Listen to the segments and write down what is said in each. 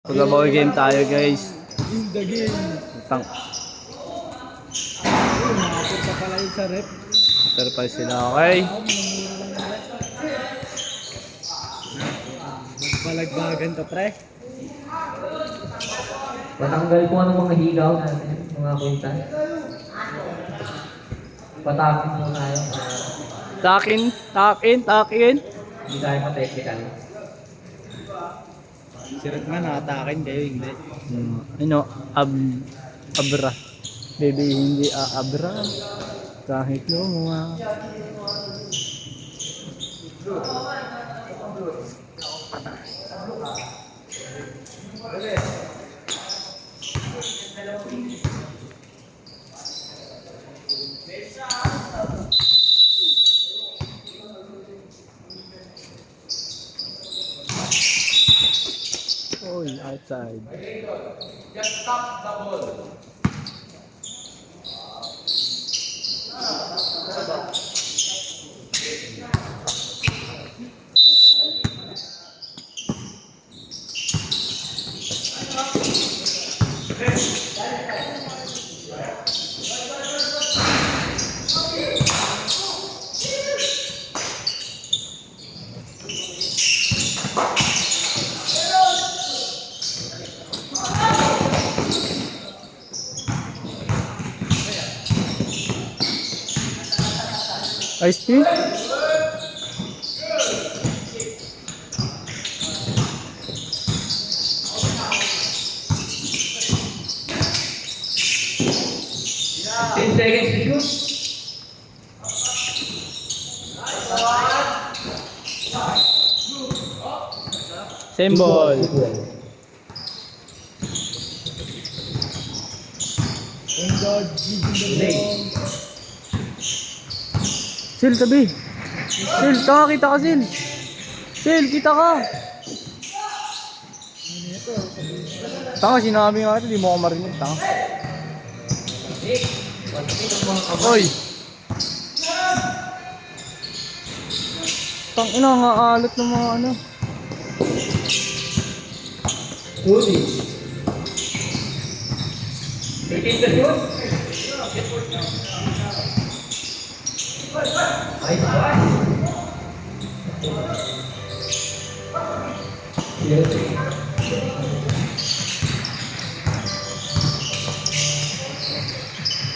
Pag-aboy game tayo guys. In the game. Tang Nakapunta pala yun sa rep. pero pa sila okay. Magbalagbagan to pre. Patanggal po ang mga higaw natin, mga kuntan. Patapin mo tayo. Takin, takin, takin. Hindi tayo pa-technical. Si Rep nga nakatakin kayo, hindi. Ano, abra. Baby, hindi abra. Kahit lumuha. Oy, outside. Ice tea? Ten seconds to shoot. Same ball. Oh God, giving the ball. Sil, tabi. Sil, tanga, kita ka, Sil. Sil, kita ka. Tanga, sinabi nga ito, di mo ako marinig, tanga. Oy. Tang ina, nga alat ng mga ano. Rudy. Taking the shoot. Ay, pass.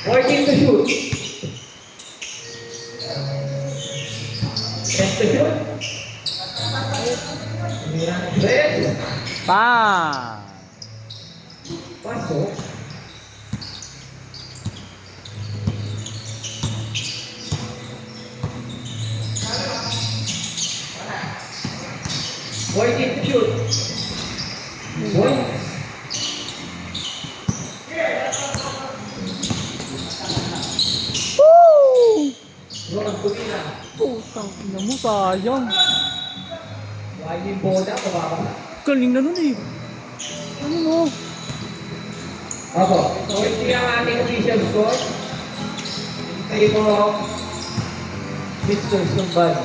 Working to shoot. Set to shoot. Red. Pa. Pasok. Working to shoot. Point. Woo! Roll kumina. Putang ina mo, sayang. Why yung bola? Kababa. Galing na nun eh. Ano mo? Opo. So, ito yung ating official score. Kayo po, Mr. Sumban.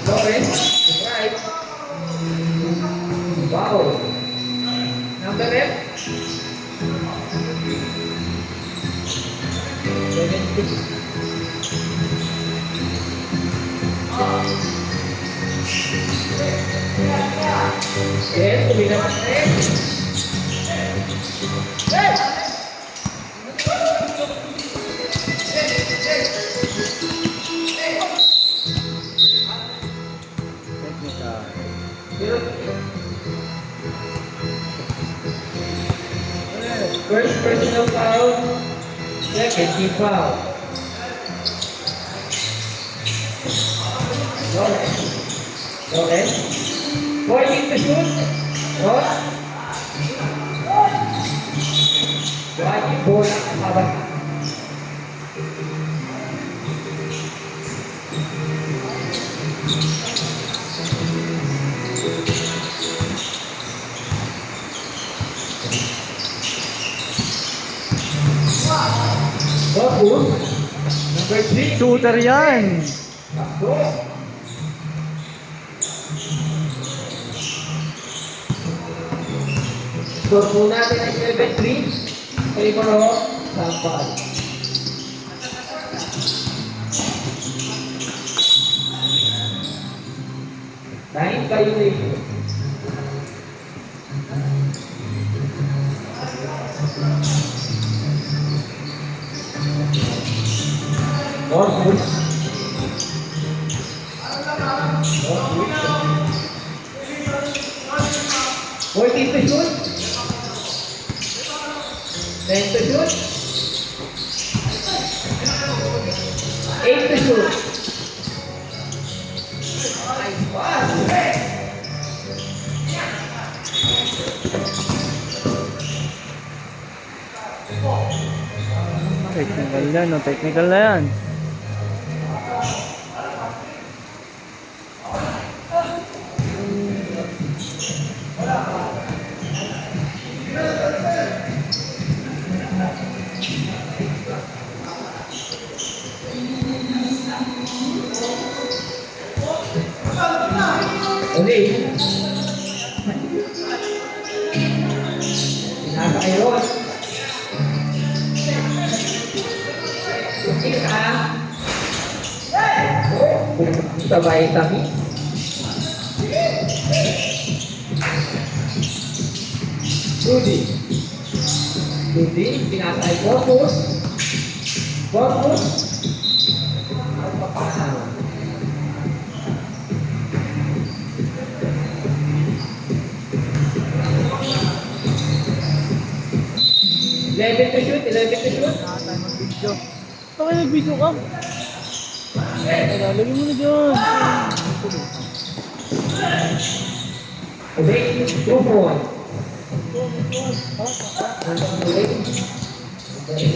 Lawrence, right. Wow. Number 8. 70. Yes, tumina pa First personal foul, second team foul. Lawrence. Pointing to shoot. Ross. Wajib bola sahabat. Focus. Number 3. Shooter yan. Sakto. Score po natin ay 7-3. Favor of Sampal. Time violation. More push. More push. 14 to shoot. 10 to shoot. 8 to shoot. Nice pass. Technical yan, no? Technical na yan. Ulit. Pinasa kay Ron. Isa. Sabay kami. Rudy. Rudy, pinasa kay Focus. Focus. Eleven to shoot. Video. Bakit nag-video ka? Lagyan mo na dyan. Okay, 2 for 1.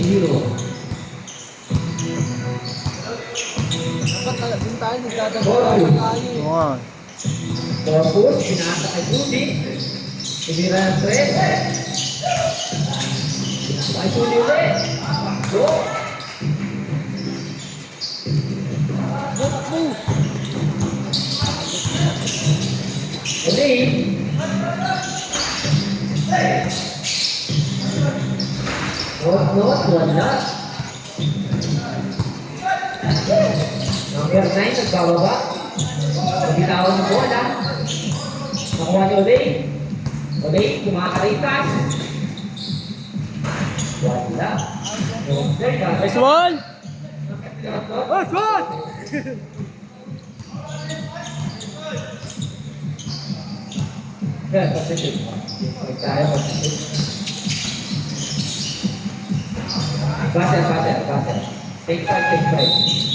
Zero. Oo nga. Focus, pinasa kay Rudy. Tumira ng 3. Pinasa kay Rudy ulit. Go. Ulit. One not. Number 9, nagbababa. Nabitawan ng bola. Nakuha ni Olay. Olay, kumakaritas. Wala. Nice one! Nice one! Kaya, positive. Kaya, positive. Batter. Take 5.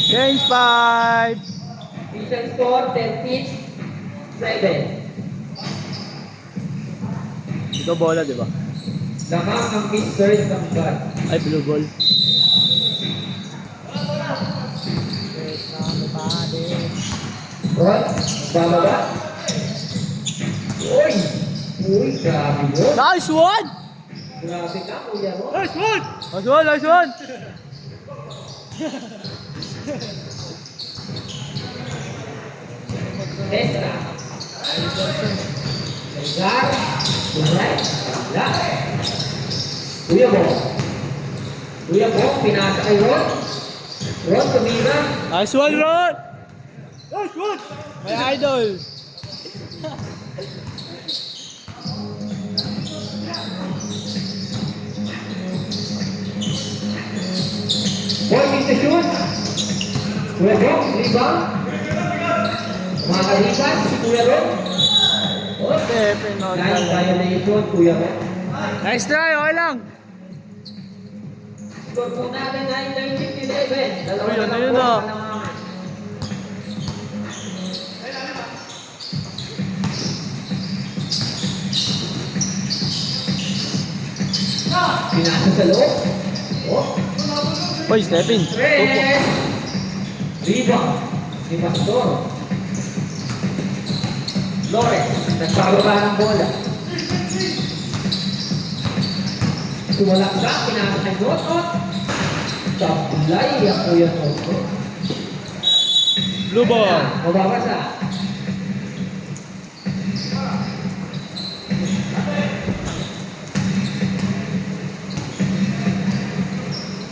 Change 5! Vision score, 10-7. Ito bola, di ba? Lamang ang mid-third ng shot. Ay, blue ball. Ron, bababa. Uy, grabe yun. Nice one! Grabe ka, kuya mo. Nice one! Nice one! Testa. Segar. Right. Wala. Kuya mo, pinasa kay Ron. Ron, tumira. Nice one, Ron! Nice one! My idol! Pointing to shoot. Kuya Ron, rebound. Makakalipas si Kuya Ron. Okay, pinod. Kaya na yung shot, Kuya Ron. Nice try, okay lang. Score po natin ay 19-11. Dalawa Ayun, na ayun po. na. Pinasa sa loob. Oh, Uy, step in. press. Rebound. Si Pastor. Lawrence, nagbababa ng bola. Tumalak ka, pinasa kay Notot. Sablay ang Kuya Noto. Blue ball. Mabawas na.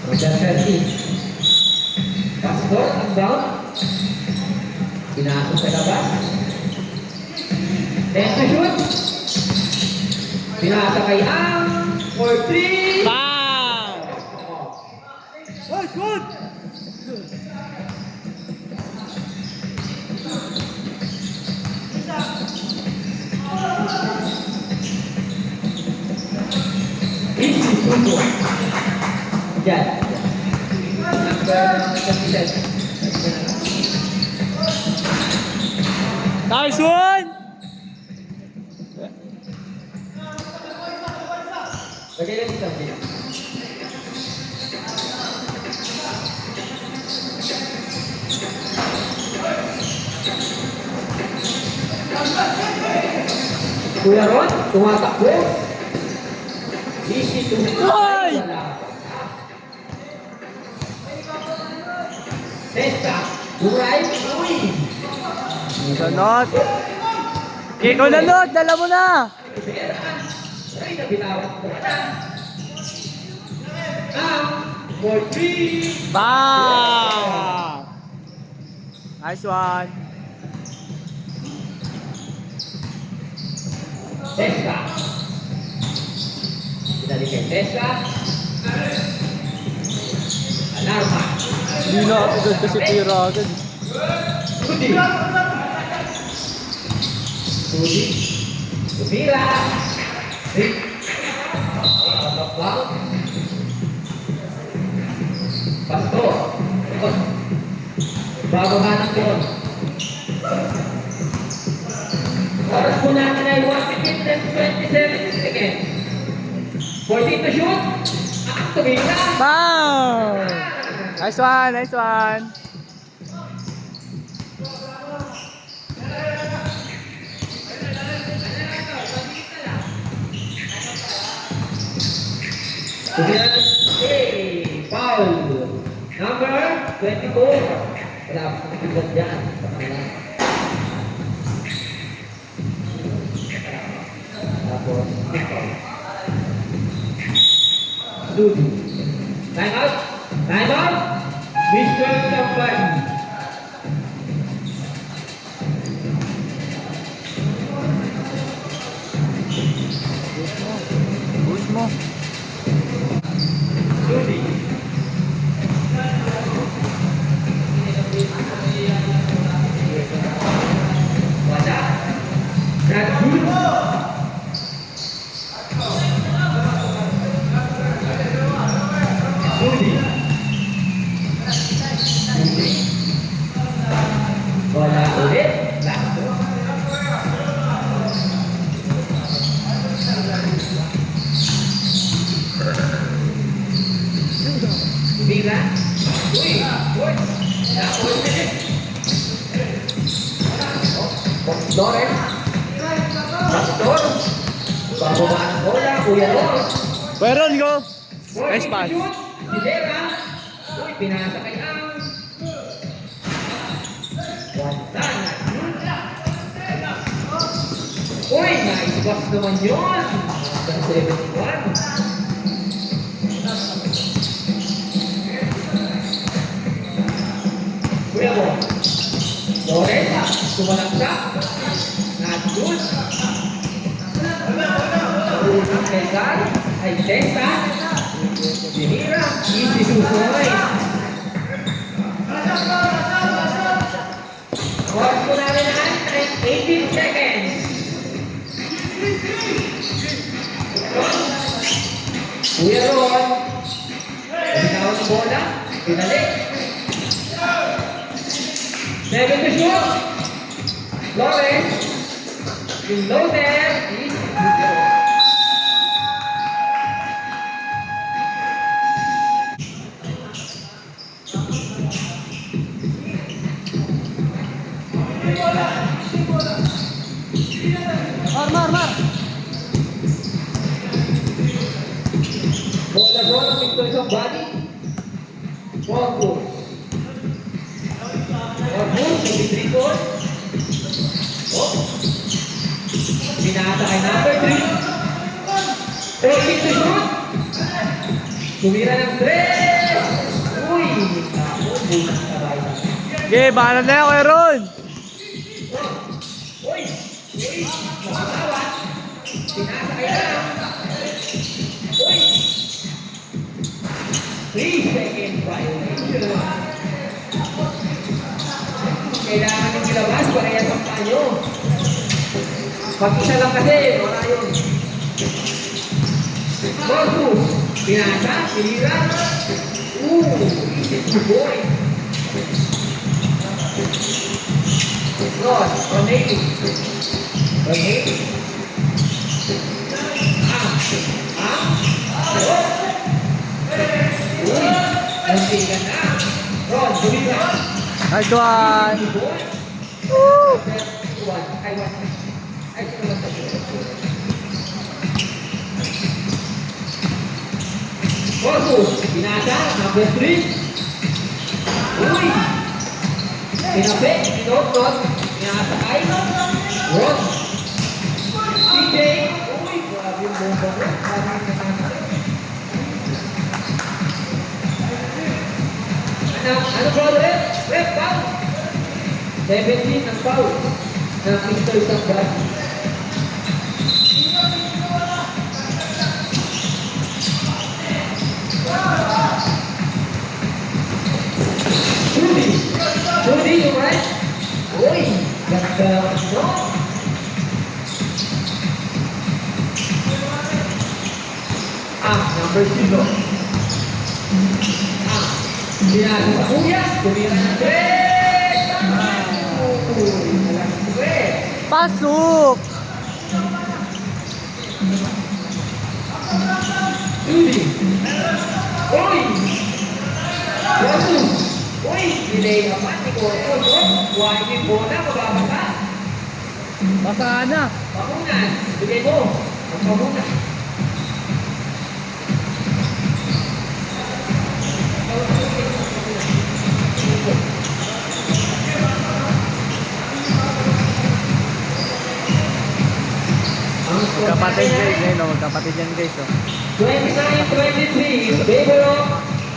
Roger Sergi. Pastor, ang down. Pinasok sa labas. Test to shoot. Pinasakay ang for 3. Bang! Oh, good! Easy tubo. Yan. Number 27. Nice one! Lagay lang ito. Kuya Ron, tumatakbo. Easy to Ay! Testa, Duray, uy. Ganot. Ikaw na, Lot. Dala mo na. Ay, nabitawan ko na. For 3. Bang! Nice one. Testa. Pinalik kay Testa. Alarma. Hindi na agad kasi tira agad. Rudy. Rudy. Rubira. Rick. Bakbang. Pastor. Babahan ng tuon. Oras po natin ay 1:27 seconds. 14 to shoot. Tumira. Bang! Nice one, nice one. Hey, foul. Number 24. Wala pa nakikita dyan. Tapos, foul. Dude. Time out. Time out. Mr. Sampani. Push mo. Rudy. Wala. That's good. Rudy. Wala ulit. Last. Bila. Uy. Uy. Doren. Pastor. Bababa ng bola. Kuya Ron. Meron, go. Nice pass. Sidera. Uy, pinasa kay Ang. Wantana. Uy, nice pass naman yun. 71. Kuya mo. Lorena, sumalaksak. Not good. Ulung kay Gar, ay Tessa. Dinira, easy susunoy. Oras po namin ay 18 seconds. Kuya Ron, pagkakaw ng bola, pinalik. 7 to shoot. Lawrence. Yung loader is Mar. bola ng Victor Zambani. Focus. Focus. Nag-dribble. Oh. Pinasa kay number 3. Taking to shoot. Tumira ng 3. Uy. Ako, bukas sabay. Okay, bahala na yan, Kuya Ron. Uy. Uy. Makakawat. Pinasa kay lang. Uy. 3 seconds violation. Kailangan yung ilabas para yan ang panyo. Pag-isa lang kasi, wala yun. Corpus. Pinasa, pinira. Easy boy. Rod, Ronate. Ronate. Uy, nantigan na. Rod, Jumira. Nice one. Easy boy. Woo! Corpus, pinasa, number 3. Uy! Pinapit, pinot-not, pinasa kay Rod. CJ. Uy, grabe yung bomba ko. Grabe yung pinasa. Ano bro, rep? Rep, foul. 17 ang foul. Ng pistol sa body. Judy, yung right? Uy, ganda naman ito. Number 0. Binasa sa kuya, tumira ng 3. Uy, malaking 3. Pasok! Judy. Uy! Jesus! Uy! Delay naman ni Corpus. Huwag yung bola, mababasa. Basa na. Pamunan. Bigay mo. Ang pamunan. Magkapatid guys, eh, no? Magkapatid yan guys, oh. 29-23 in favor of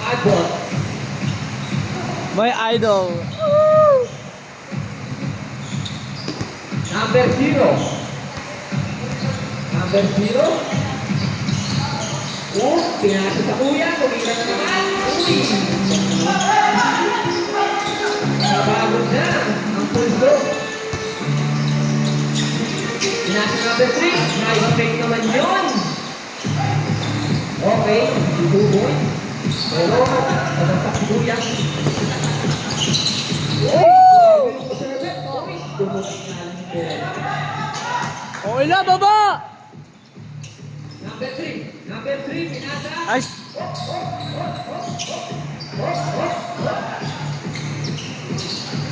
Agbot. My idol. Number 0. Number 0. Pinasa sa kuya. Kumira na naman. Uy! Nabagod na ang pulso. Pinasa number 3. Nice fake naman yun. Okay. Ituboy. Pero, pagkasak si kuya. Uy! Okay na, baba! Number 3. Number 3. Pinasa. Ay,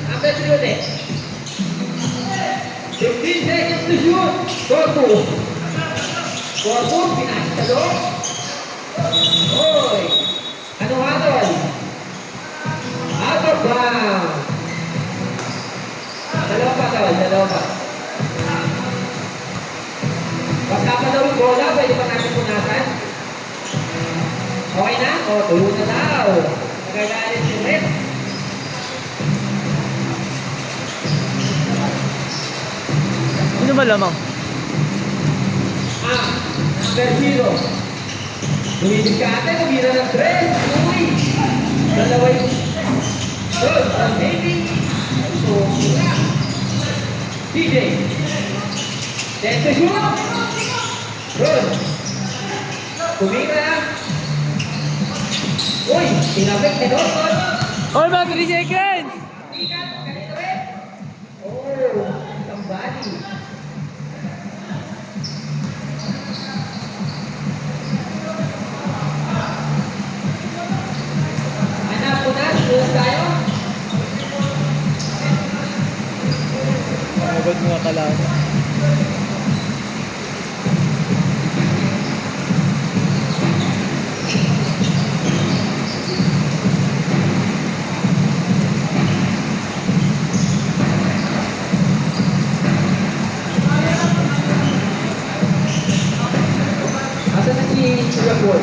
Number 3 ulit. 15 seconds to shoot. Corpus. Corpus, pinasa sa loob. Oy! Ano nga doon? Out of bounds. Dalawa pa daw, dalawa pa. Basta pa daw yung bola, pwede pa natin punasan. Okay na? O, tulo na daw. Nagagalit si Rep. ano ba lamang? Number 0. Lumibig ka ate, lumira ng 3. Uy! Dalawa yung... Good, ang baby. So, sila. DJ. 10 to shoot. Good. Tumira. Uy! Tinapik ni Dawson. Oh, mga 3 seconds! Ikat, ganito rin. Oh, ang body. Anak ko na, sulat tayo. Magod mga kalasa. Kuya Paul?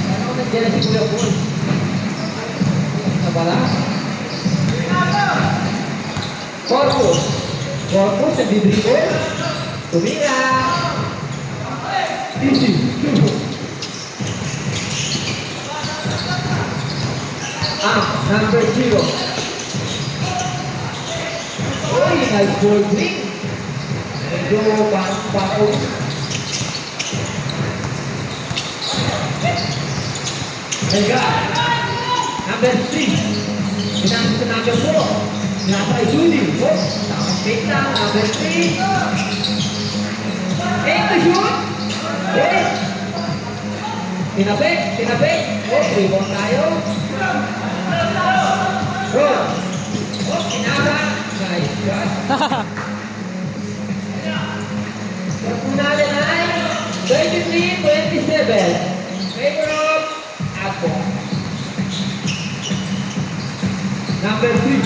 Ano kung nandiyan na si Kuya Paul? Nabala? Corpus. Corpus, nag-dribble. Tumira. Easy. Number 0. Uy, nice ball drink. Medyo bako. Mega. Number 3. Pinang sa number 4. Nasa kay Judy. Nakapit lang. Number 3. 8 to shoot. Uy. Tinapik. Rebound tayo. Good. Pinaka. Nice shot. Natin ay 23-27. Favor of Apo. Number 3.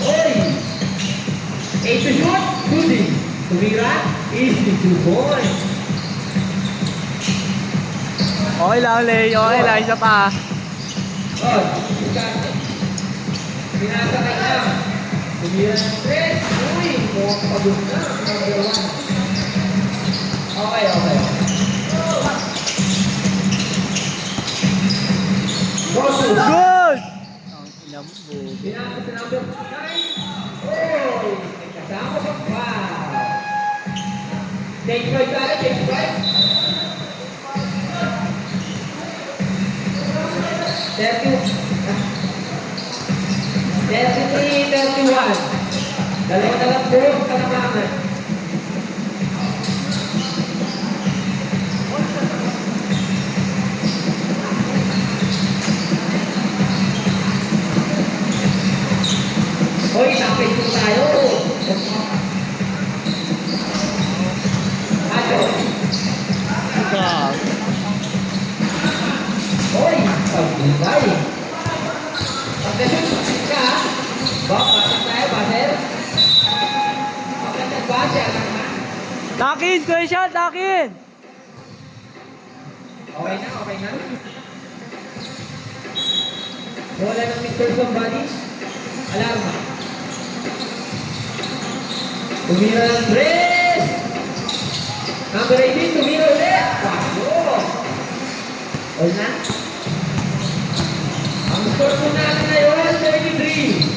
Oy. 8 to shoot. Judy. Tumira. Easy 2 points. Okay lang, Lay. Okay lang. Isa pa. Oh, pinasakay na. Tumira ng 3. Uy, mukhang pagod na. Number 1. Okay. Good! Good! Pinasa sa number 9. Uy, may kasama pa pa. Take 5 tayo, take 5. 33-31. Dalawa na lang po ang kalamangan. Hoy, nakapit po tayo. Ato. God. Hoy, pag-ibay. Pagkasyon ka, basak tayo, baser. Pagkasyon ba siya? Takin! Kuya Sean, takin! Okay na. Wala ng Mr. Somebody. Alarma. Tumira ng 3. Number 18, tumira ulit. Wow. All na. Ang score po natin ngayon, 33.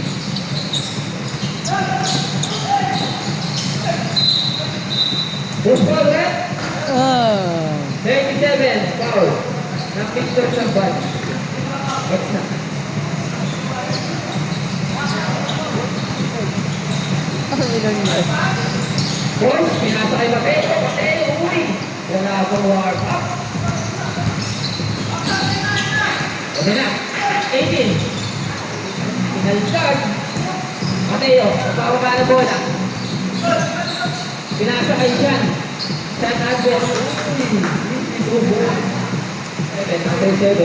Push ball, right? 37, foul. Ng Mr. Somebody. Next na. Boys, pinasa kay Mateo. Uy! Wala akong warm up. Okay na. 18. Final charge. Mateo, pagpapaba na bola. Pinasa kay Sean. Sean Albert. Uy! 7, number 7.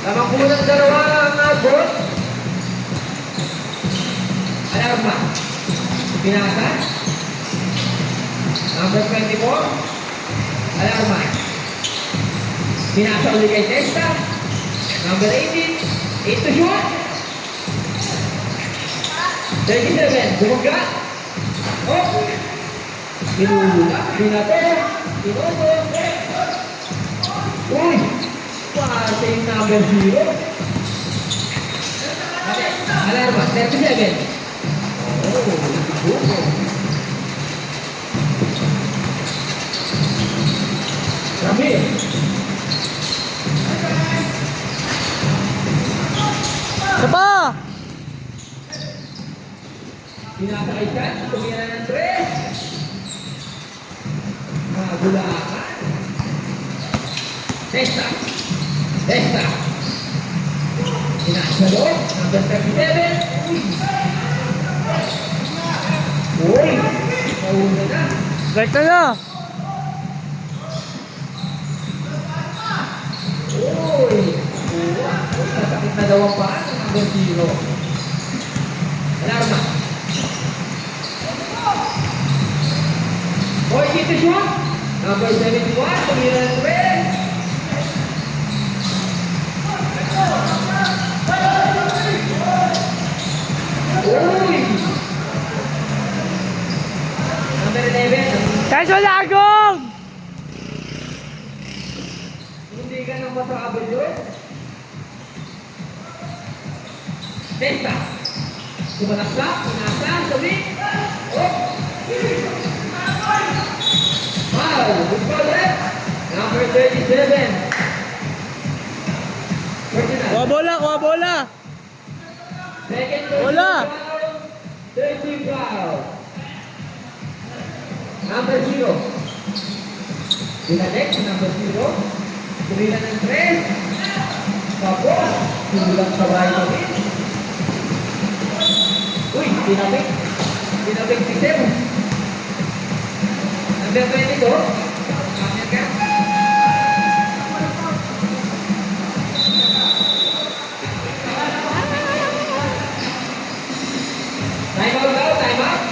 Tamang kulang dalawa ang Albert. Alarma. Pinasa. Number 24. Alarma. Pinasa ulit kay Testa. Number 18. 8 to shoot. 37. Bumangga. Oh. Pinula. Pinato. Pinoto. Uy. Pasa yung number 0. Okay. Alarma. 37. Ramil. Sapa! Pinasakay siya, tumira ng 3. Magulakan. Testa. Pinasalo, number 37. Uy, nauna na. Strike na! Uy, masakit na daw ang paan ng number 0. Alarma. 14 to shoot. Number 71, tumira ng 3. Uy! Number 11. Kaso lagong! Hindi ka nang matravel yun. Testa. Tumalaksak, pinasa, sabi. Oh! Wow! Good ball, left. Number 37. Ferdinand. Kuha bola, kuha bola! Second Wala. foul. 30 foul. Number 0. Dinadek si number 0. Tumila ng 3. Tapos, tumulang sa right of it. Uy, tinabik. Tinabik si Sebo. Number 22. Kamyan ka. Time out daw, time out.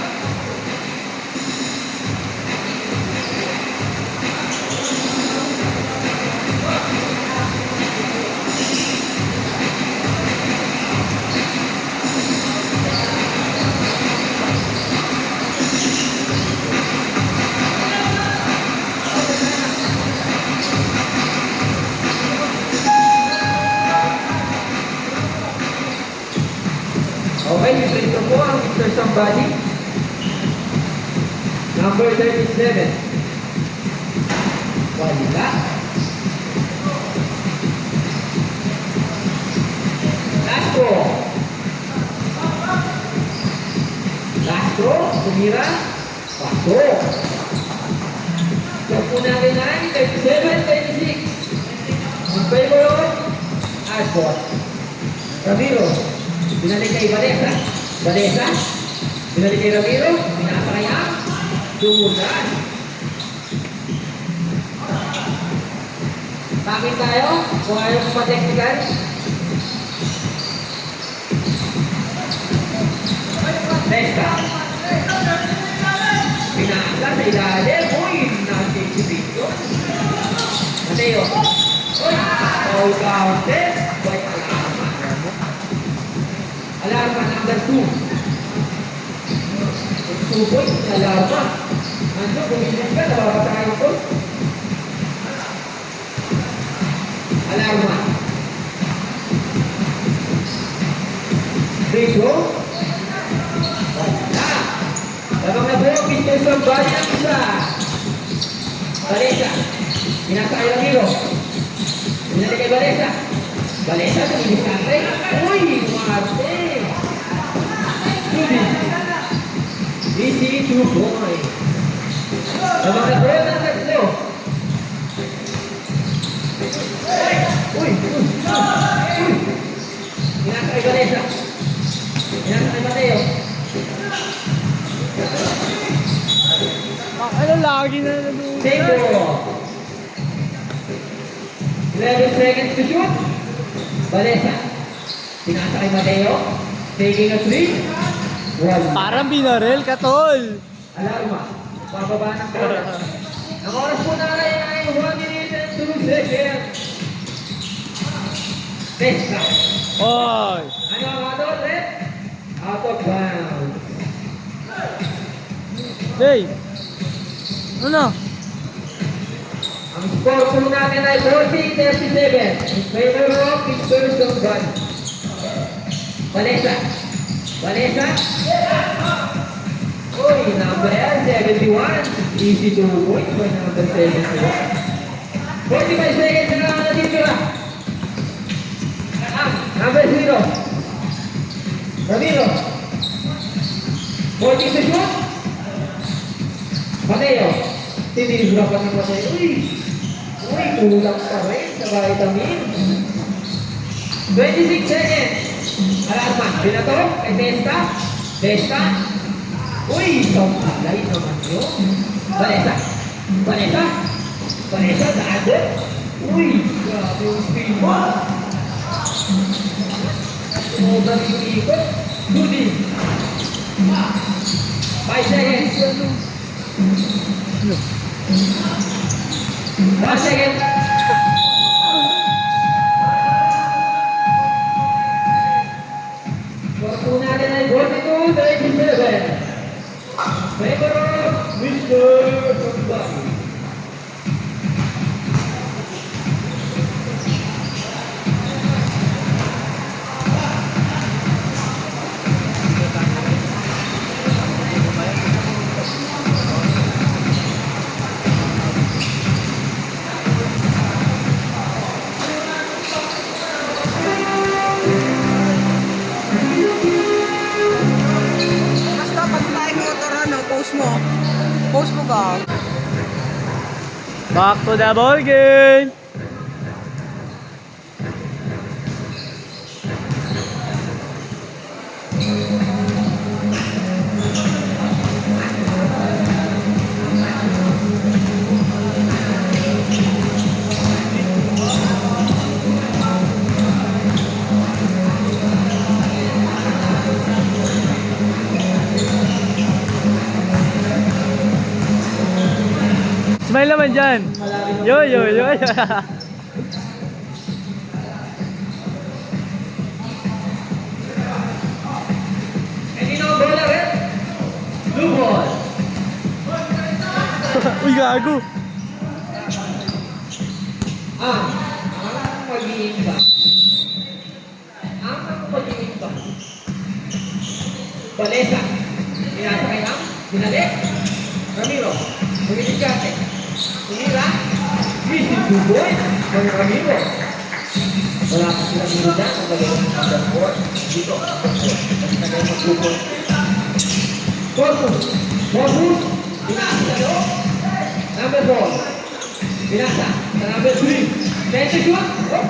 Okay, ito po ang Mr. Somebody. Number 37. Walita. Castro. Castro, tumira. Pasok. Yung po natin ay 37-26. In favor of Asbot. Ramiro. Binalik kay Vanessa. Vanessa. Binalik kay Ramiro. Binasa kay Ang. Dumulan. Bakit tayo? Kung ayaw mo pa-technical. Vanessa. Binasa sa ilalim. Uy, na-anticipation. Mateo. Uy, all counted. By Alarma. Alarma number 2. 2 points, Alarma. Ano, bumilis ka, nababatayan ko. Alarma. Rico. Wala. Labang na po, Mr. Somebody ang isa. Valesa. Pinasa kay Ramiro. Pinali kay Valesa. Valesa, tumilis ka rin. Uy, Marte. Easy 2 point. Labang na po, ang tatlo. Uy! Pinasa kay Vanessa. Pinasa kay Mateo. Ano lagi na nadulas? Sego. 11 seconds to shoot. Vanessa. Pinasa kay Mateo. Taking a 3. Wala. Parang binarel ka, tol! Alarma. Bababa ng bola. Ang oras po na ay 1 minute and 2 seconds. Testa. Oy! Ano ang mga doon, Red? Out of bounds. Hey! Ano? Ang score po natin ay 40-37. In favor of Mr. Somebody. Vanessa. Vanessa. Uy, number 71. Easy 2 points for number 71. 45 seconds na lang natitira. Number 0. Ramiro. 40 to shoot. Mateo. Tinigurapan ng Mateo. Uy! Uy, kulang pa rin sa vitamin. 26 seconds. Alarma. Binato. Kay Testa. Testa. Uy! Pagkalay naman yun. Vanessa. Vanessa. Vanessa. Dado. Uy! Grabe yung speed mo. Sobrang yung ikot. Dudin. 5 seconds. 1 second. Score natin ay 42-37. Favor of Mr. Somebody. Basta pag tayo motor, ano, post mo. Post mo ka. Back to the ball game. Smile naman dyan. Yo, yo, yo. And you know, bola red. Blue ball. Uy, gago. Ang mag-iimba. Ang mag-iimba. Balesa. Pinasakay ang binalik. Ramiro. Pagkikikate. Tumira. Easy to boy. Mga Ramiro. Wala pa silang nila dyan. Ang galing ng number 4. Dito. Ang tagay mag-gupon. Corpus. Corpus. Pinasa sa loob. Number 4. Pinasa. Sa number 3. Ten to shoot. Oh.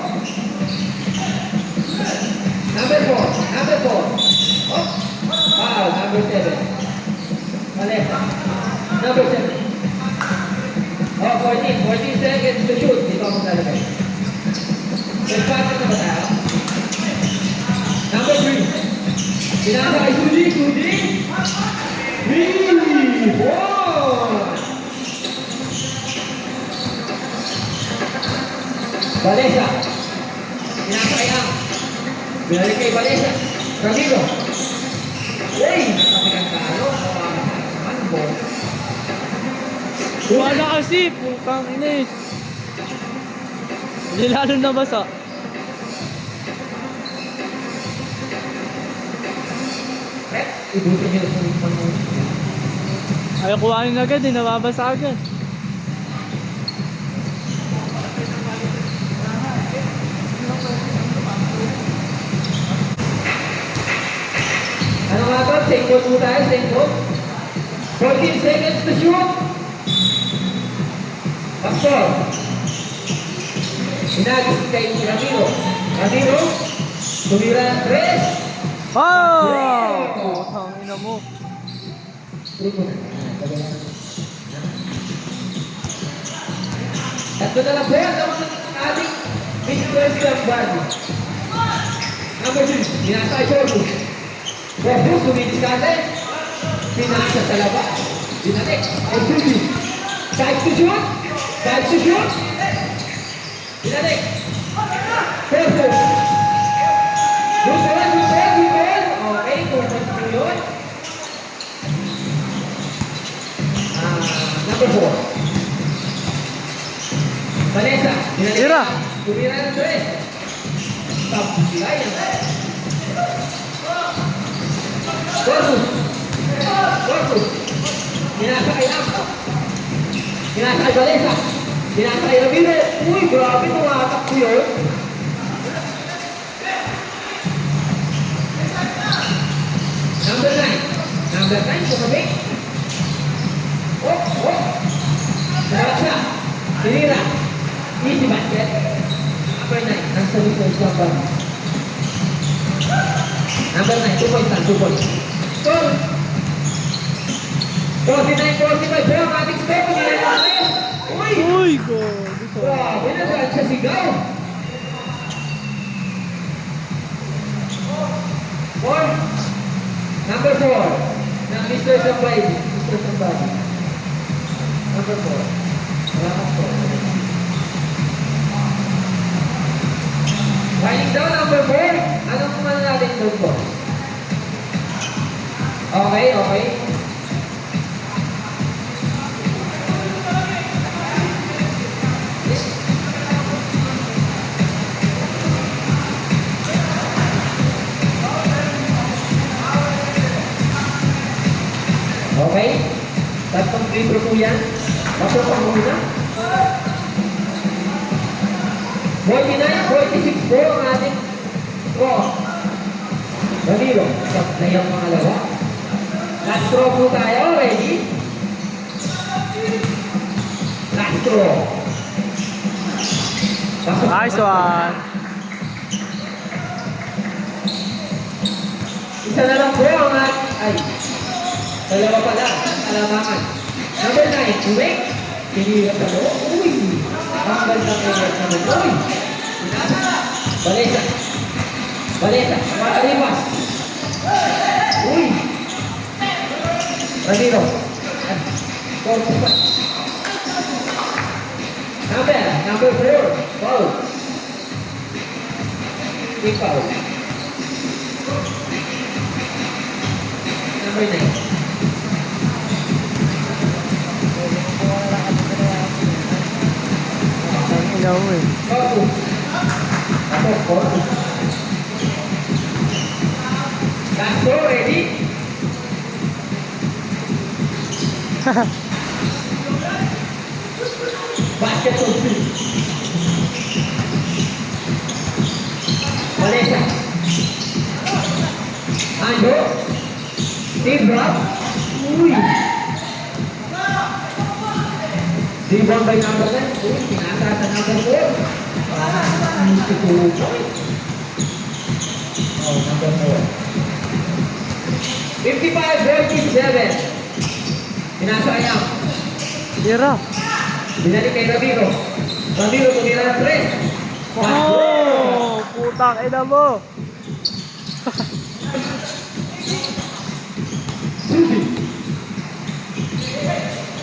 Number 4. Number 4. Oh. Foul. Number 7. Malesa. Number 7. Oh, 14 seconds to shoot. Dito ako lalagay. Nagpapit na ba tayo? Number 3. Pinasa kay Sudi. Really? Wow! Balesa. Pinasa kay Ang. Binalik kay Balesa. Ramiro. Uy! Nakapikang talo. Naman mo. Wala kasi. Putang ina eh. Hindi lalo nabasa. Ibutin niyo sa mga mo. Ayaw kuhanin agad eh. Nababasa agad. Ano nga ba? Same goal po tayo. Same goal. 14 seconds to shoot. Pastor. Sinagis kay Ramiro. Ramiro. Tumira ng 3. Oh! Putang ina mo. Tatlo na lang po yan. Tapos ating Mr. Somebody. Number 3. Binasa kay Corpus. Corpus, tumidiskate. Pinasa sa labas. Binalik. Ay, Subi. Side to shoot. Side to shoot. Binalik. Corpus. Good ball. Okay, Corpus po yun. Number 4. Vanessa. Binalik. Tira. Tumira ng 3. Tapos sila yan. Corpus. Corpus. Pinasa kay Am. Pinasa kay Vanessa. Pinasa kay Ramiro. Uy, grabe tumatak ko yun. Number 9. Number 9, sumabi. Oh. Narasa. Tinira. Easy basket. Number 9. Nasa likod sa bang. Number 9. 2 points lang. 2 points. Score. 49-45. Pero ang ating step. Hindi na natin. Uy! Uy, go. Grabe na saan sa sigaw. 4. Number 4. Na Mr. Somebody. Mr. Somebody. Number 4. Salamat po. Winding down, number 4. Anong kumano natin doon po? Okay, okay. Okay? Tatlong libro po yan. Basta pa muna. 49, 46 po ang ating draw. Danilo, supply ang pangalawa. Last draw po tayo. Ready? Last draw. Nice one. Isa na lang po ang ating... Ay. Dalawa pala, alamangan. Number 9, Tuwek. Pinira pa doon. Uy! Ang ganda ng naman. Uy! Balesa. Balesa. Makariwas. Uy! Ramiro. Corpus. Number 4. Foul. Big foul. Number 9. Ilaw eh. Corpus. Ako, Corpus. Last four, ready? Basketball field. Vanessa. Ando. Steve Rock. Uy. Rebound by number 10. Uy, pinasa sa number 4. Oh, number 4. 55-47. Pinasa kaya. Tira. Binalik kay Ramiro. Ramiro, tumira ng 3. Oh! Putang ina mo.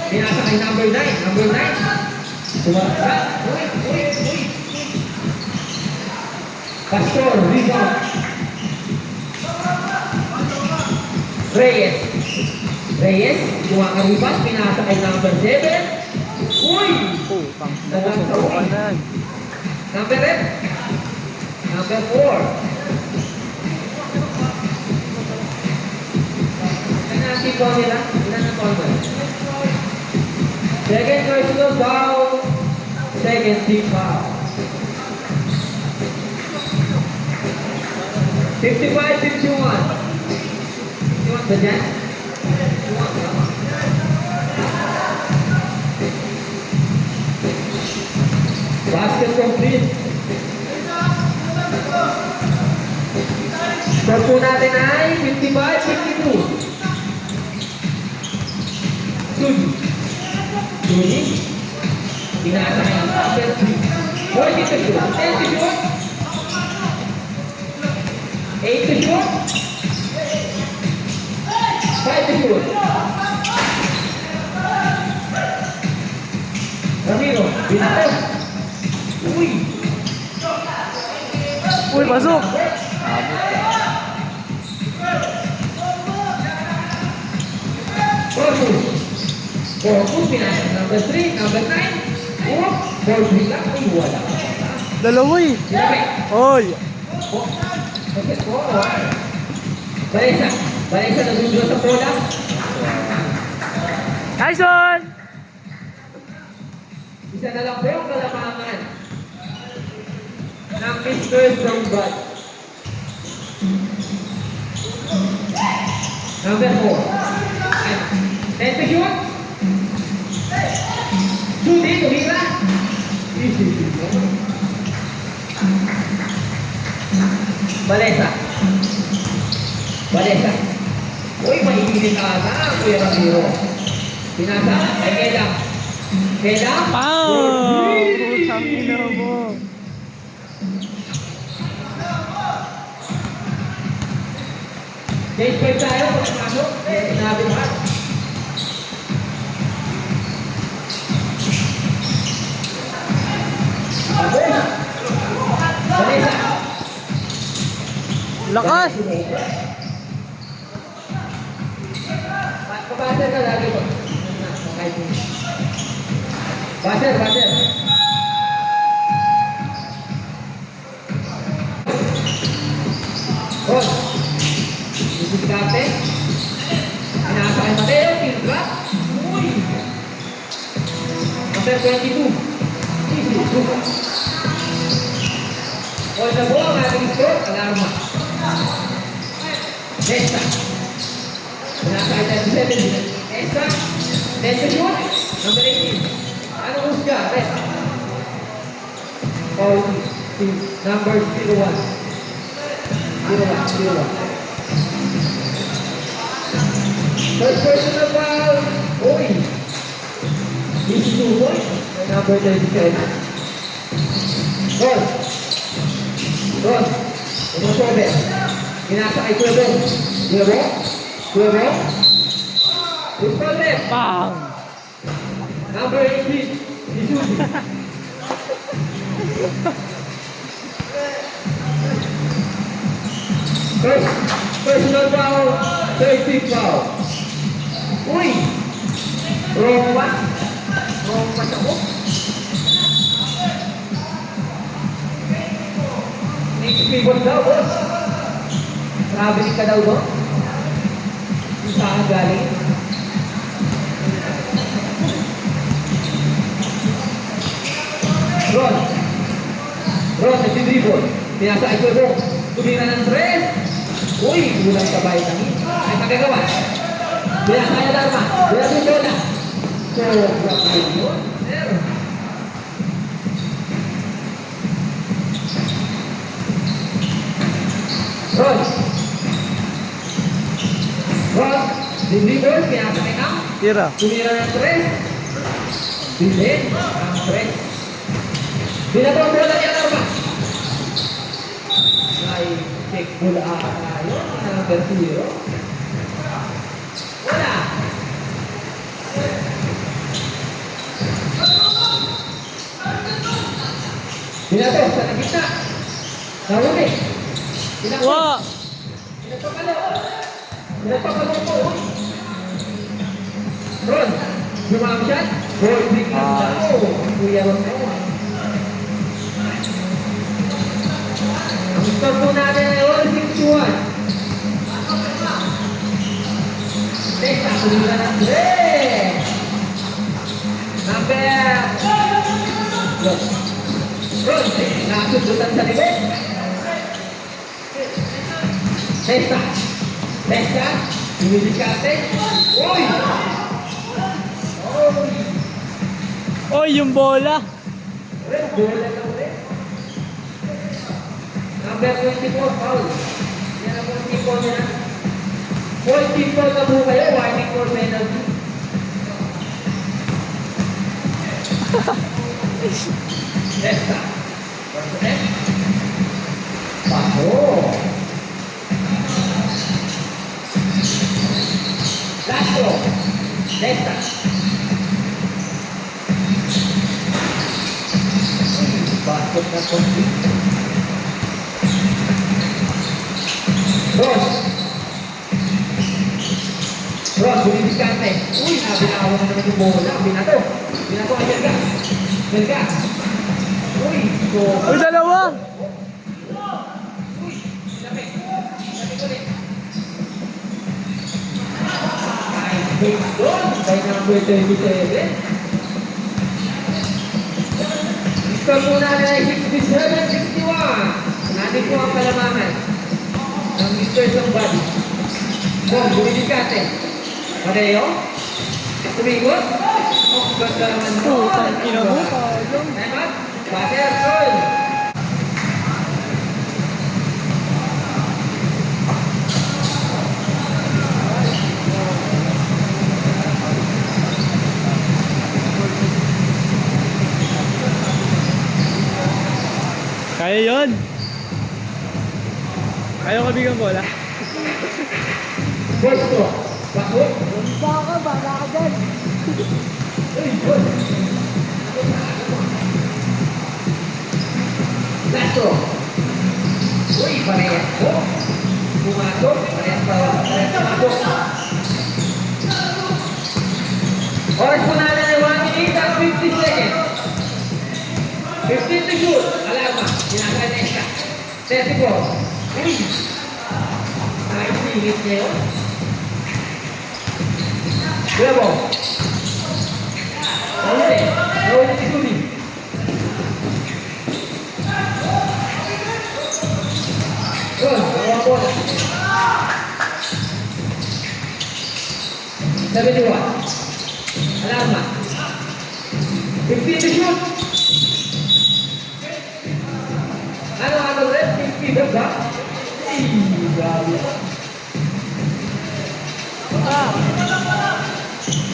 Pinasa kay number 9. Number 9. Sumatra. Uy, uy, uy. Pastor, rebound. Reyes. Reyes, kumakaribas. Pinasa kay number 7. Uy! Putang ina mo. Subukan na yan. Number 8. Number 4. Ano ang tipo nila? Ilan ang call mo? Second personal foul. Second team foul. 55-51. 51 ba dyan? 51, tama. Basket complete. Score po natin ay 55-52. Sudi. Sudi. Pinasa kayo. Number 3. 40 to shoot. 10 to shoot. 8 to shoot. 5 to shoot. Ramiro. Binato. Uy! Uy, pasok! Corpus. Corpus, pinasa number 3, number 9. Oh, Corpus lang. Uy, wala ka pa. Dalawa eh. Sinabi. Oy! Oh, bakit po? Balesa. Balesa na dulo sa bola. Nice one! Isa na lang po yung kalamangan ng Mr. Brownbad. Number 4. 10 to shoot. Shoot it, tumira. Balesa. Balesa. Uy, mahihiling ata ang Kuya Ramiro. Pinasa, ay Kedam. Kedam. Pow! Putang ina mo. Date 5 tayo, pagpasok. Sinabi mo. Lakas! Baser ka lagi po. Baser, baser. Ron. Disikate. Pinasa kay Mateo. Pilgra. Uy. Number 22. Easy. All na po ang ating score. Alarma. Nesta. Pinasa kay 37. Nesta. Nesta shoot. Number 18. Ano husga? Nesta. Paul. Number 01. 0-1. First personal foul. Uy. Easy 2 points. Number 37. Ron. Umusobe. Pinasa kay Cuevo. Cuevo. Responde. Bang! Number 18. Isuzi. Personal foul, third pick foul. Uy! Wrong pass ako. Next pivot daw, boss. Traveling ka daw doon? Kung saan galing? Ron, nagdidribble. Pinasa ay Cuevo. Tumira ng 3. Uy, kulang sa bahay kami. Ay magagawa. Pinasa ay alarma. Pinasa yung bola. So, grabe yun. Sir. Ron, didribble. Pinasa kay Am. Tira. Tumira ng 3. Bilhin. Ang 3. Binato ang bola ni Alarma. Ay, check bola tayo. Number 0. Wala. Binato sa gitna. Nahuli. Wow! Pinagpapalo po. Ron, lumang shot. Ball break lang daw. Kuya Ron na. Ang score po natin ay all 6-1. Testa, kumila ng 3. Number Ron, nasusutan sa libet. Testa, dumilikate. Uy! Oy, yung bola! Bola lang rin. Number 24, foul. Yan ang 24 niya. 44 na po kayo, warning for penalty. Nesta. What's the next? Paso. Lastro. Nesta. Basket na complete. Ron, bumibiskante. Uy, nabinawan na naman yung bola. Binato ang Jelga. Uy, so... Uy, dalawa! Uy, lapit ulit. Ay, hate doon. By number 37. Score po natin ay 67-61. Natin po ang kalamangan ng Mr. Somebody. Bong, bumibiskante. Mateo? Tumikot? Oh, ganda naman mo. Putang ina mo, payong. Nemat? Bater, Sol. Kaya yun! Ayaw ka bigang bola. Bosto. Bakit? Baka ka dyan! Uy, good. Lastro. Uy, parehas ko. Pumasok. Parehas pumasok. Oras po natin ay 1 minute at 50 seconds. 15 to shoot. Alarma. Ginagawa na isa. 34. Uy. Ay, sinit niya yun. Bravo. Naulit. Naulit si Sudi. Yun. Bawa bola. 71. Alarma. 15 to shoot. Ano red? 50 ba? Ay, grabe.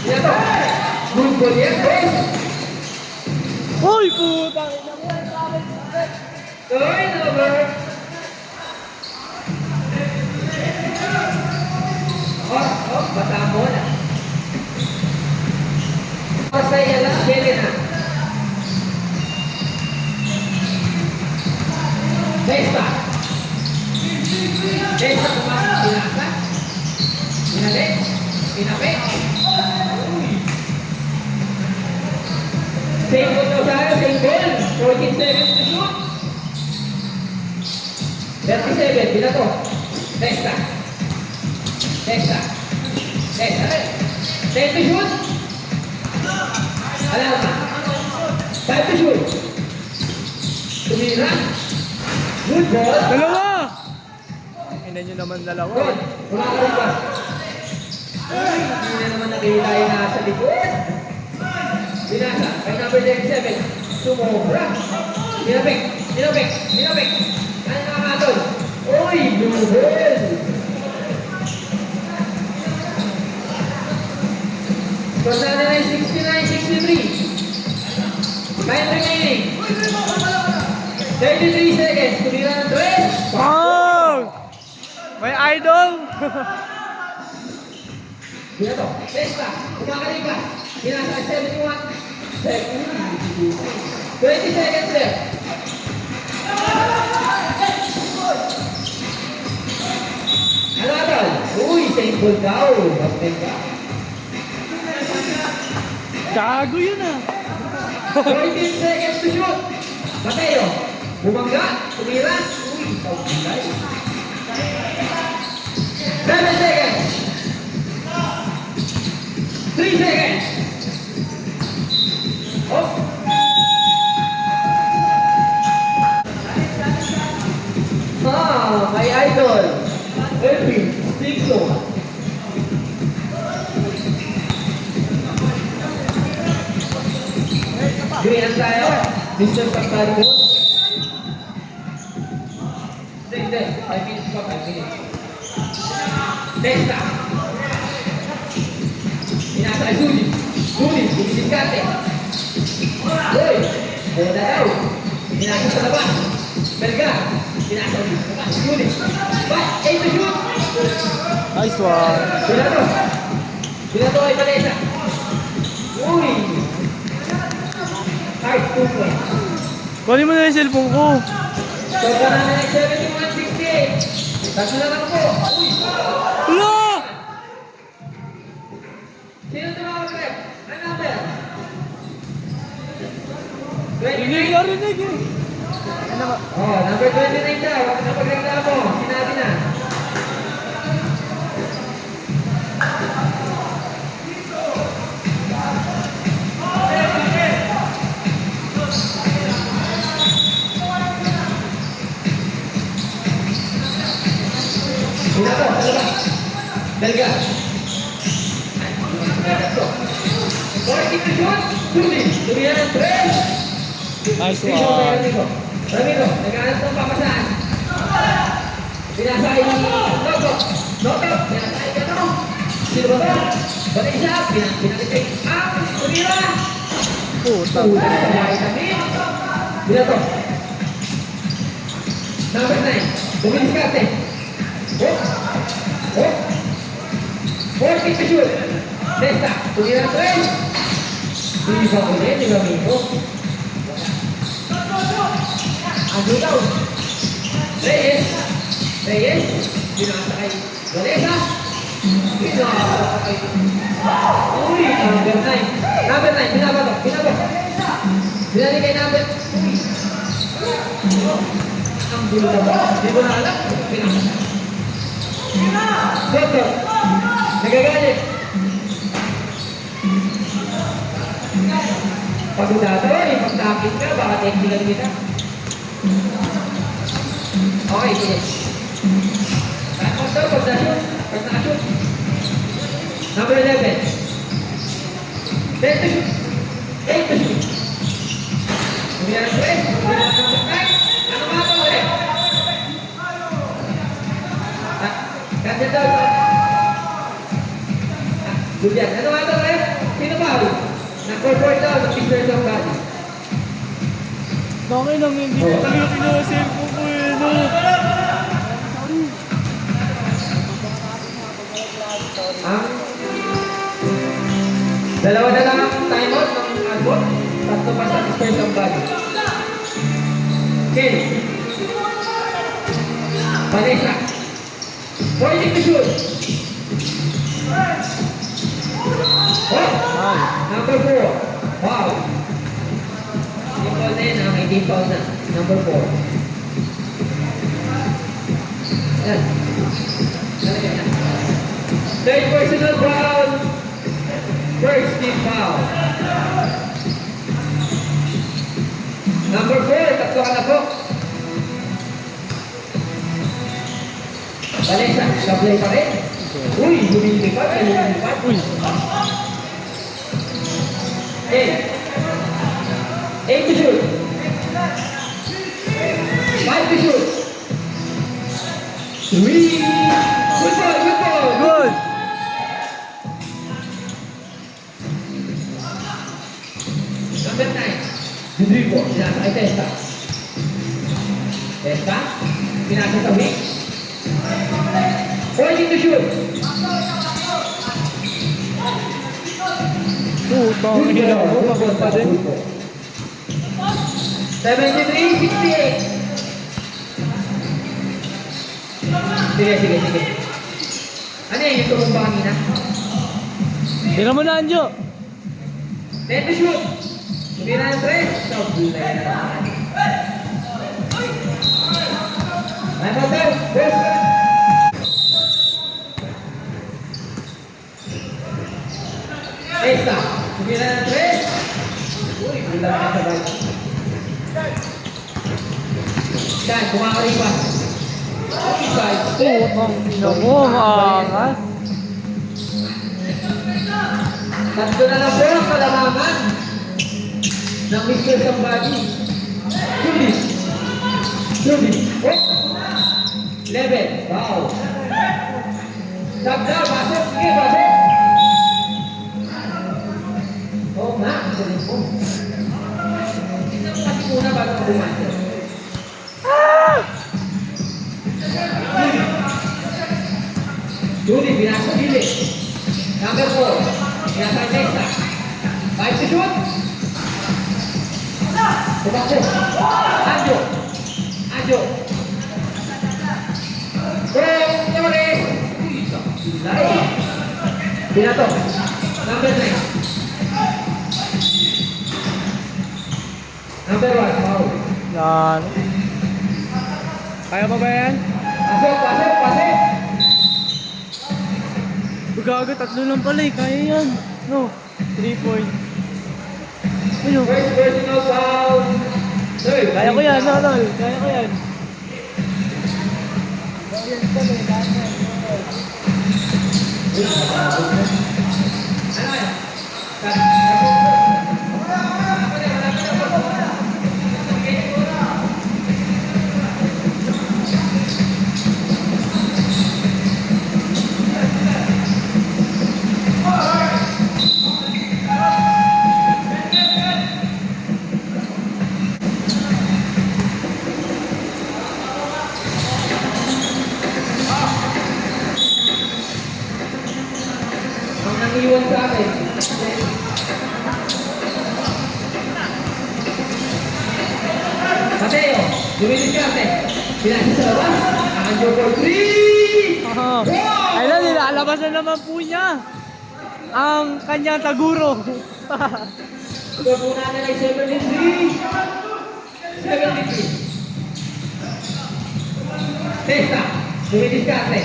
Yan to. Good ball yan, boys. Uy, puta! Turnover. Bata mo na. Basta yan lang, pwede na. Desta. Desta pumasok. Pinasa. Pinalik. Pinapik. Same goal daw tayo. Same goal. 14 seconds to shoot. 37. Binato. Desta. Desta. Desta. 10 to shoot. Alarma. 5 to shoot. Tumira. Good ball. Dalawa! Ina nyo naman dalawa. Good. Kumakaroon pa. Hindi na naman nakita yung nasa likod. Binasa. Kay number 37. Sumobra. Binapik. Binapik. Binapik. Ano nakakatol? Uy! Blue ball. Score natin ay 69-63. 9 remaining. 33 seconds. Tumira ng 3. Wow! May idol! Binato. Testa. Kumakaling pa. Binasa 71 seconds. 20 seconds left. Ano atal? Uy, same ball daw. Bakit ka? Gago yun ah! 14 seconds to shoot. Mateo. Bumangga. Tumira. Uy, tawagay. 7 seconds. 3 seconds. Oh. My idol. Elvin. Sixto. Green tayo. Mr. Pagpari. Hindi. 5 minutes pa. 5 minutes. Testa. Pinasa kay Sudi. Sudi. Bumisikate. Uy. Bola daw. Pinasa sa labas. Belga. Pinasa ulit. Sudi. Back. 8 to shoot. Nice one! Binato. Binato kay Vanessa. Uy. Hard 2 points. Kunin mo na yung cellphone ko. So, namin ay 71-68. Tatlo na lang po. Uy. Wala! Sino tumawag rep? Ano number? Rinig 29? na, rinig eh! Ano ba? Oh, number 29 daw. Huwag na pagreklamo. Sinabi na. Binato, sa labas. Belga. 40 to shoot. Shooting. Tumira ng 3. Nice Ramiro, one! Ramiro, naghahanap ng papasaan. Pinasay ni Noto. Noto, pinasay ka to. Sino ba to? Balik siya, pinakitay. Tumira. Puta! Sabay kami. Binato. Number 9. Bumilis ka, ate. Oh. Oh. 40 to shoot. Testa. Tumira 3. Hindi ba ulit, di ba Mito? Ano daw? Reyes. Reyes. Pinasa kay Vanessa. Pinasa kay... Uy, number 9. Number 9, binabato. Binali kay number... Uy. Ang gulo na ba? Hindi ko na alam. Pinasa. Doktor, nagagalit. Pagudado, ipagtakit ka, baka technical kita. Okay, sige. Tapos daw, pag-na-shoot. Number 11. 10 to shoot. 8 to shoot. Hindi na shoot. Ano nga ito ulit? Kasi daw. Good yan. Ano nga ito ulit? Sino ba? Nag-forward daw ng picture ng body. Bakit lang hindi ko talaga pinasil ko po eh, no? Ang dalawa na lang ang timeout ng album. Tatlo pa sa picture ng body. Okay. Vanessa. Pointing to shoot. Oh! Number 4. Wow! Team foul na yun, may team foul na. Number 4. Yan. Third personal foul. First team foul. Number 4, tatlo ka na po. Vanessa, sablay pa rin. Uy, lumilipat. Uy! 8 to shoot. 5 to shoot. 3. Good ball. Good! Number 9. Rodrigo, pinasa kay Testa. Pinasa sa wing. Pointing to shoot. Putang ina mo, pagod pa din. 73-68. Sige. Ano yan yung tumong ba kanina? Tira mo na, Anjo! 10 to shoot. Tumira ng 3. Sablay na naman. Time out daw. Esta. Tumira ng 3. Uy, bilang na sabay. Dan, kumakalipas. Putang ina mo, maangas. Tatlo na lang po ang kalamangan ng Mr. Somebody. Judy. Oh! 11. Wow. Tap down, pasok. Sige, pasok. Oo nga, isa din po. Tignan mo kasi muna bago ka bumasok. Judy, pinasok Judy. Number 4. Pinasok Nesta. 5 to shoot. Tumakbo. Anjo. Torres. Binato. Number 9. Number 1. Wow. Yan. Kaya pa ba yan? Pasok. Gago, tatlo lang pala eh. Kaya yan. No. 3 point. Ano? First personal foul. Kaya ko yan, Nonol. Kaya ko yan. Ang nangiwan sa akin. Mateo, dumilis ka ate. Pinasa sa labas. Anjo for 3. Oh. Ayun, nilalabas na naman po niya ang kanyang taguro. Ito po natin ay 73. 73. Testa. Dumidiskarte.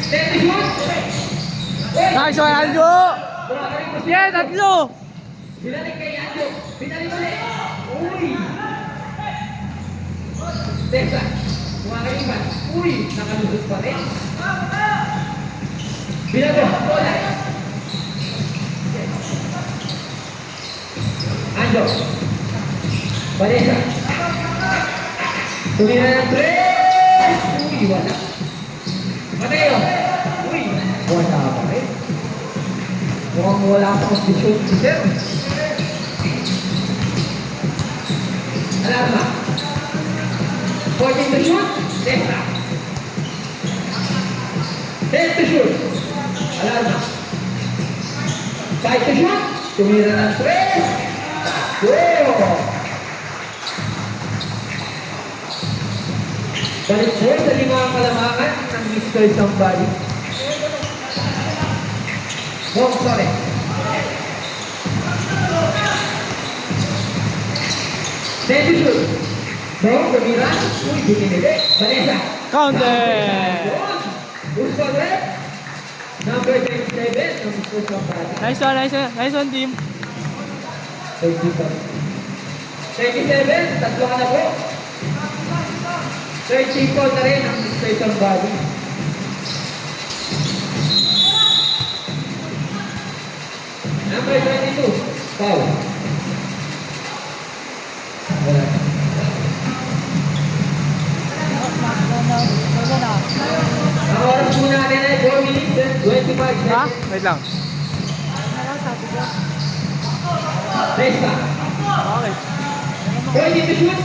Testa shoot. Nice one, Aljo! Yeah, tatlo! Binalik kay Aljo. Binalik. Uy. Testa. Kumakalipan. Uy. Nakalusot pa rin. Binago. Bola. Aljo. Vanessa. Tumira ng 3. Uy, wala. Mateo. Uy, wala pa rin. Mukhang wala pa ang shoot si Sir. Alarma. 14 to shoot. Testa. 10 to shoot. Alarma. 5 to shoot. Tumira ng 3. Go! Balik po sa limang kalamangan ng Mr. Somebody. Oh, sorry. Steady shoot. Bong, tumira. Uy, binibili. Vanessa. Counter! Gusto rin. Number 27 ng Mr. Somebody. Nice one, team. 27, tatlo ka na po. 34 na rin ang Mr. Somebody. Number 22, foul. Wala. Ang oras po natin ay 4 minutes and 25 seconds. Ha? Wait lang. Resta. Okay. 20 to shoot.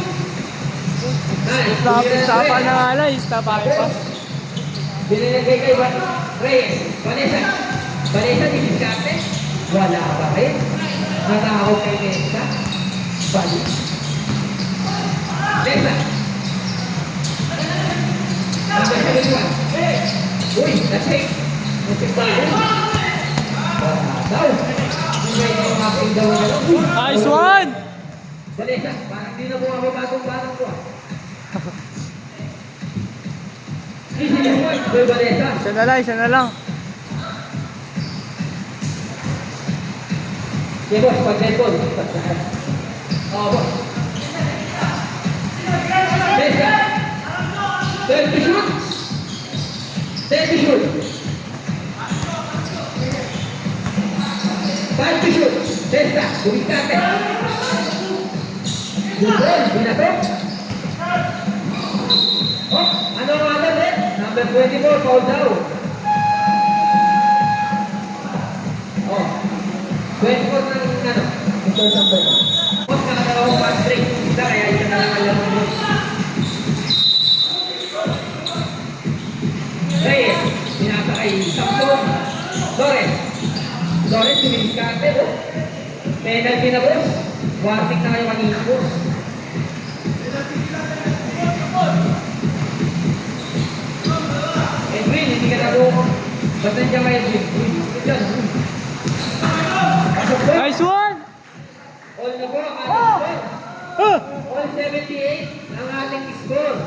Nice. Stop na nga lang. Stop pa. Binilagay kay Reyes. Vanessa. Vanessa, diniskarte. Wala pa rin. Natakaw kay Nesta. Bali. Nesta. Number 71. Uy, na-check. Na-check ba yun? Wala daw. May mapping daw na lang. Nice one! Vanessa, parang di na buha bagong-bagong ko. Easy yung point. Boy Vanessa. Isa na lang. Okay, boss, pag-netball. Oo, boss. Vanessa. 12 to shoot. 10 to shoot. 5 to shoot. Vanessa, bumikate. Good ball, binato. Oh, ano ang alam eh? Number 24, foul daw. Oh, 24 na yung ano? Ito ang number. Boss, nakadalawang pass break. Isa, kaya isa na lang alam mo. Reyes, pinasa kay Samson. Lores, tumilikate, oh. Penalty na, boss. Warning na kayo kanina, boss. Edwin, hindi ka na po. Ba't nandiyan ka, Edwin? Uy, yan. Pasok po. Nice one! All na po ang ating score. All 78 ang ating score.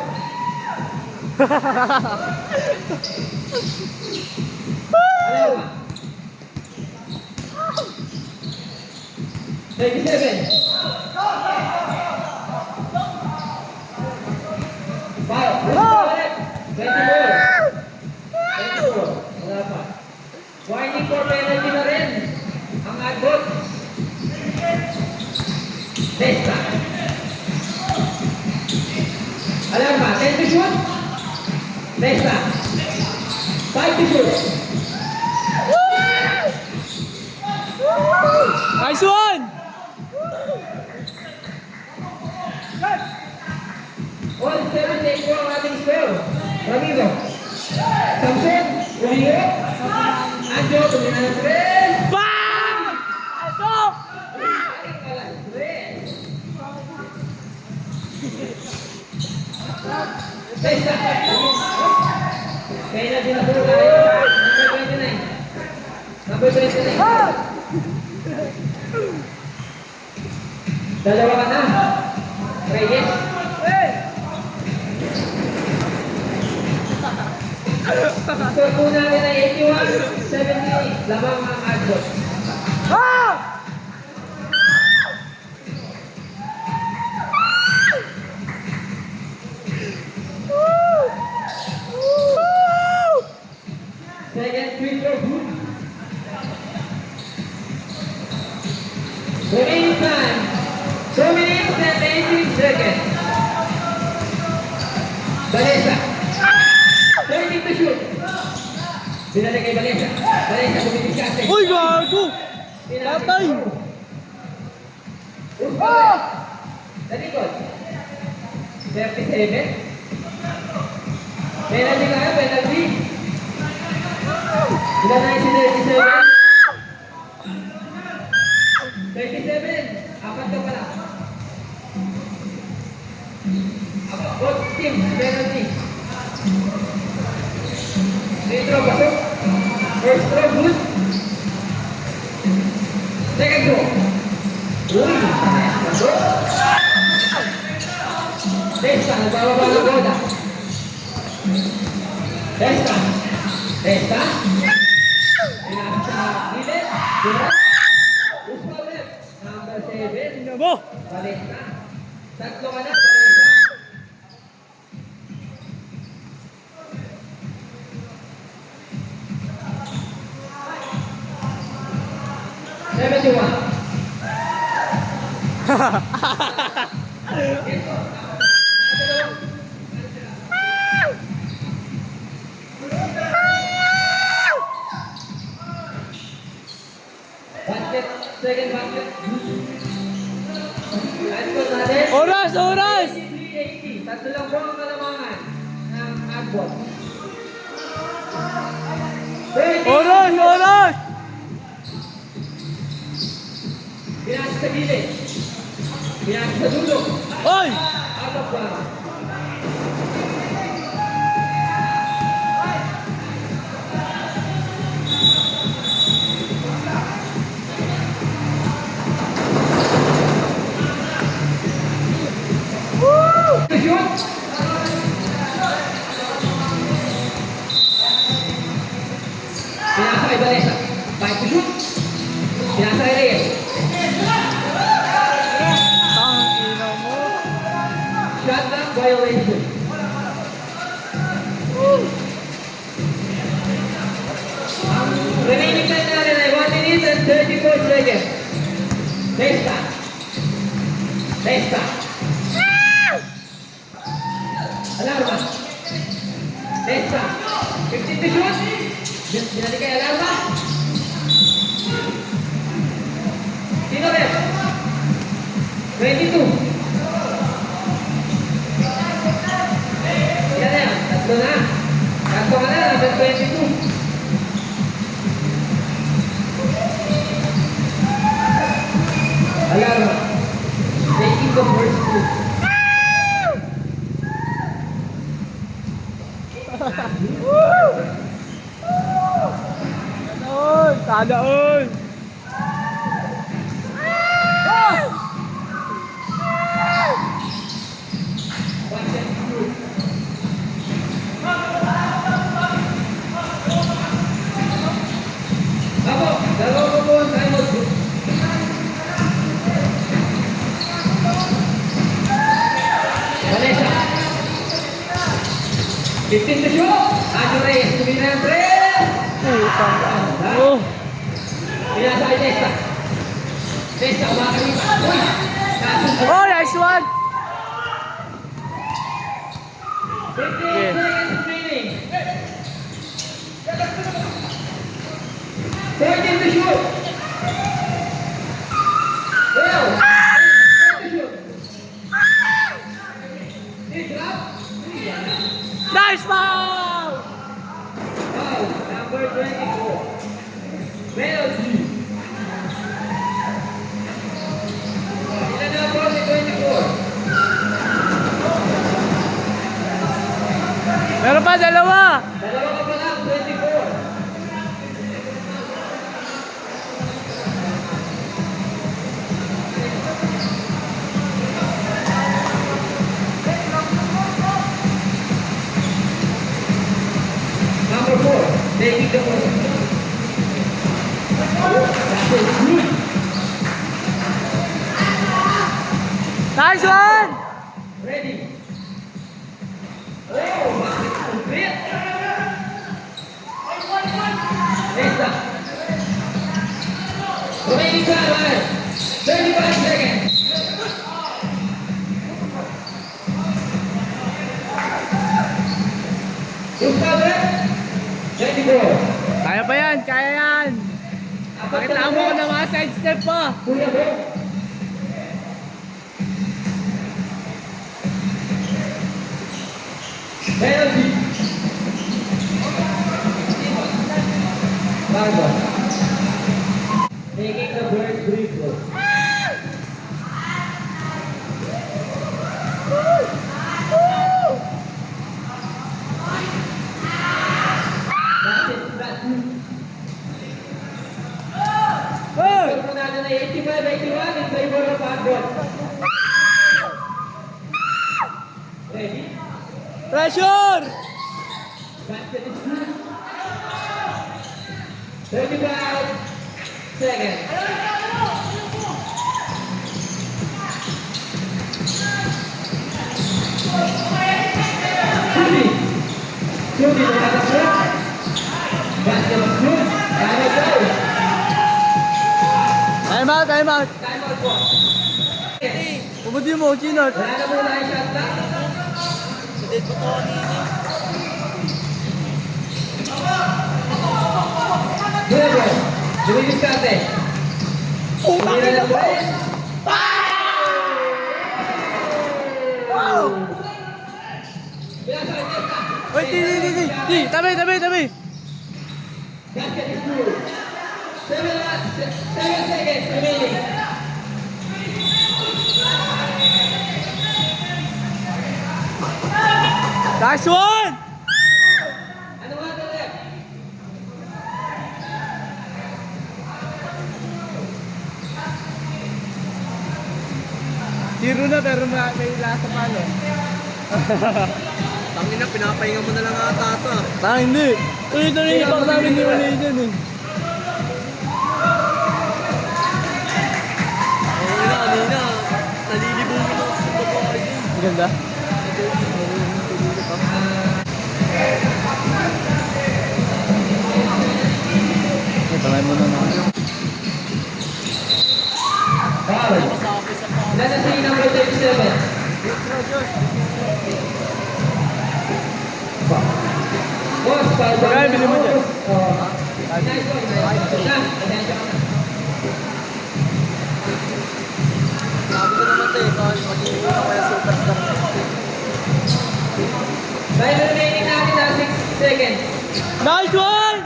Alam ba? 37. Foul. 24. 24. Wala pa. Warning for penalty na rin. Ang agot. Testa. Alam ba? 10 to shoot. Testa. 5 to shoot. Nice one! All 78 po ang ating score. Ramiro. Samson. Ramiro. Anjo. Tumina ng 3. Bang! Pasok! Testa. Penalty na po tayo. Number 29. Number 29. Dalawa ka na. Reyes. Score po natin ay 81-78. Lamang ang Adbot. Second free throw good. Remaining time 2 minutes and 18 seconds. Balesa. 30 to shoot. Binalik kay Balesa. Balesa bumitis kasi. Uy, gago! Tatay! Sa likod. 37. Penalty kayo, penalty. Ilan na yung si 37? 37. Apat ka pala. Both teams, penalty. Free throw, pasok. First throw, good. Second throw. Uy, pasok. Testa, nagbababa ng bola. Testa. Testa. Pinapit sa gilid. Usman left. Number 7. Tingnan mo! Balesa. Tatlo ka na, Balesa. Basket, second basket. Adbot natin. Oras! Oras! 83-80. Tatlo lang po ang kalamangan ng Adbot. Oras! Oras! Pinasok sa gilid. Pinasok sa dulo. Oy! Out of bounds. Shoot! Pinasok kay Balesa. Five to shoot. Pinasok kay Reyes. Ang ina mo! Shot clock violation. Ang remaining time natin ay 1 minute and 34 seconds. Testa. Testa. Alarma. Testa. 15 to shoot. Binalik kay Alarma. Sino rin? 22. Yan na yan. Tatlo na. Tatlo ka na. Number 22. Alarma. Taking the first shoot. Sana all! Ako, dalawa ko po ang time out. Vanessa. 15 to shoot. Ano Reyes? Tumira ng 3. Putang mo! Pinasa kay Testa. Testa, umakalipa. Uy! Kasunod. Oh, nice one! 15 seconds remaining. 14 to shoot. Well, 8 to shoot. He drop. Nice foul! Wow, number 24. Melody. Ilan na po si 24? Meron pa, dalawa! Dalawa ka Nice one! Ready. Oh, complete. Next up. Remaining time, 35 seconds. Yung cover, 24. Kaya pa yan, kaya yan. Pakita mo ko ng mga side step pa. Kuya bro. Penalty. Barbon. Making the bird free throw. That's it. That's it. Ito po natin ay 85-81 in favor of Barbon. Ready? Pressure! Basket is good. 35 seconds. Shooting nakatakot. Basket is good. Time out daw. Time out, time out. Time out po. Pumudi mo, Chinot. Wala na muna yung shot clock. Nuevo, dumidiskarte. Tumira ng tres. Uy, di. Tabi, tabi, tabi. Basket is good. 7 seconds remaining. Nice one! Ano nga ito left? Zero na pero may lasa pa, no? Tangina, pinapahinga mo na lang ata ito ah. Hindi. Tuloy-tuloy ipak namin ni Ulay dyan eh. Oo na, kanina. Nalilibungin ako sa babae. Ang ganda. Tangay mo na naman. Foul. That's the thing number 37. Boss, foul. Bagay, bili mo dyan. Nice one, nice one. Attention. Sabi ko naman sa'yo, magiging ako yung superstar. Time remaining natin na 6 seconds. Nice one!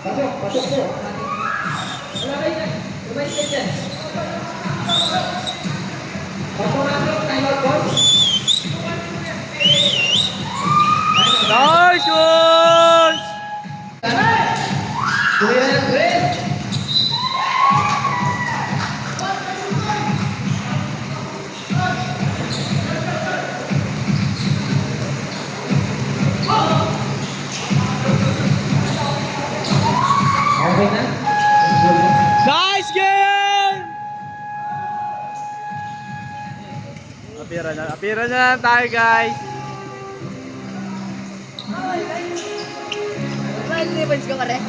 Pasok, pasok po. Wala kayo dyan. Lumayos kayo dyan. Pasok natin, time out boss. Nice one! Tumira ng tres. Okay na? Nice game! Apira na lang tayo, guys. Right, 11 ka ka rin.